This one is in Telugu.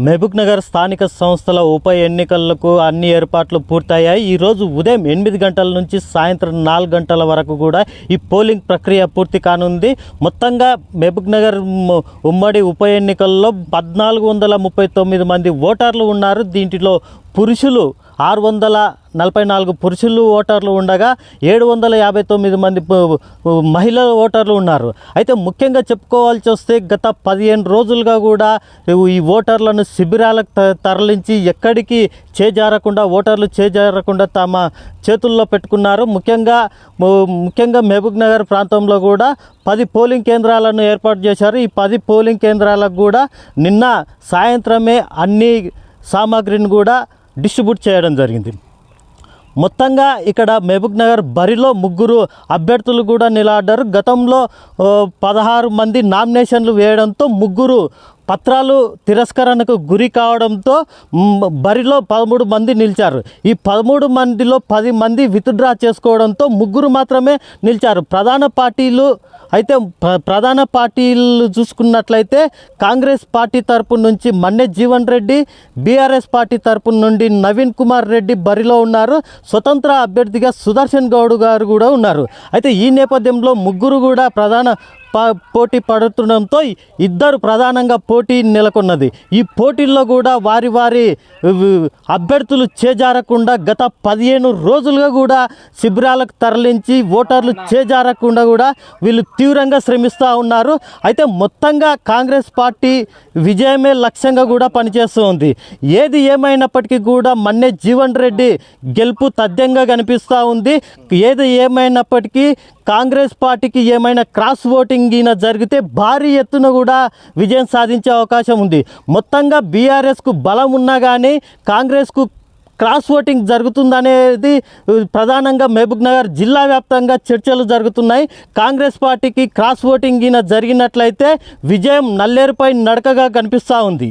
మహబూబ్నగర్ స్థానిక సంస్థల ఉప ఎన్నికలకు అన్ని ఏర్పాట్లు పూర్తయ్యాయి. ఈరోజు ఉదయం 8 గంటల నుంచి సాయంత్రం 4 గంటల వరకు కూడా ఈ పోలింగ్ ప్రక్రియ పూర్తి కానుంది. మొత్తంగా మహబూబ్నగర్ ఉమ్మడి ఉప ఎన్నికల్లో 1439 మంది ఓటర్లు ఉన్నారు. దీంట్లో పురుషులు 644 పురుషులు ఓటర్లు ఉండగా 759 మంది మహిళల ఓటర్లు ఉన్నారు. అయితే ముఖ్యంగా చెప్పుకోవాల్సి వస్తే గత 15 రోజులుగా కూడా ఈ ఓటర్లను శిబిరాలకు తరలించి ఎక్కడికి ఓటర్లు చేజారకుండా తమ చేతుల్లో పెట్టుకున్నారు. ముఖ్యంగా మహబూబ్నగర్ ప్రాంతంలో కూడా 10 పోలింగ్ కేంద్రాలను ఏర్పాటు చేశారు. ఈ 10 పోలింగ్ కేంద్రాలకు కూడా నిన్న సాయంత్రమే అన్ని సామాగ్రిని కూడా డిస్ట్రిబ్యూట్ చేయడం జరిగింది. మొత్తంగా ఇక్కడ మహబూబ్నగర్ బరిలో 3 అభ్యర్థులు కూడా నిలబడ్డారు. గతంలో 16 మంది నామినేషన్లు వేయడంతో 3 పత్రాలు తిరస్కరణకు గురి కావడంతో బరిలో 13 మంది నిలిచారు. ఈ 13 మందిలో 10 మంది విత్డ్రా చేసుకోవడంతో 3 మాత్రమే నిలిచారు. ప్రధాన పార్టీలు చూసుకున్నట్లయితే కాంగ్రెస్ పార్టీ తరపు నుంచి మన్నె జీవన్ రెడ్డి, బీఆర్ఎస్ పార్టీ తరపు నుండి నవీన్ కుమార్ రెడ్డి బరిలో ఉన్నారు. స్వతంత్ర అభ్యర్థిగా సుదర్శన్ గౌడ్ గారు కూడా ఉన్నారు. అయితే ఈ నేపథ్యంలో 3 కూడా ప్రధాన పోటీ పడుతుండడంతో 2 ప్రధానంగా పోటీ నెలకొన్నది. ఈ పోటీల్లో కూడా వారి అభ్యర్థులు చేజారకుండా గత 15 రోజులుగా కూడా శిబిరాలకు తరలించి ఓటర్లు చేజారకుండా కూడా వీళ్ళు తీవ్రంగా శ్రమిస్తూ ఉన్నారు. అయితే మొత్తంగా కాంగ్రెస్ పార్టీ విజయమే లక్ష్యంగా కూడా పనిచేస్తూ ఉంది. ఏది ఏమైనప్పటికీ కూడా మన్నె జీవన్ రెడ్డి గెలుపు తథ్యంగా కనిపిస్తూ ఉంది. ఏది ఏమైనప్పటికీ కాంగ్రెస్ పార్టీకి ఏమైనా క్రాస్ ఓటింగ్ జరిగితే భారీ ఎత్తున కూడా విజయం సాధించే అవకాశం ఉంది. మొత్తంగా బీఆర్ఎస్కు బలం ఉన్నా కానీ కాంగ్రెస్కు క్రాస్ ఓటింగ్ జరుగుతుందనేది ప్రధానంగా మహబూబ్నగర్ జిల్లా వ్యాప్తంగా చర్చలు జరుగుతున్నాయి. కాంగ్రెస్ పార్టీకి క్రాస్ ఓటింగ్ జరిగినట్లయితే విజయం నల్లేరుపై నడకగా కనిపిస్తూ ఉంది.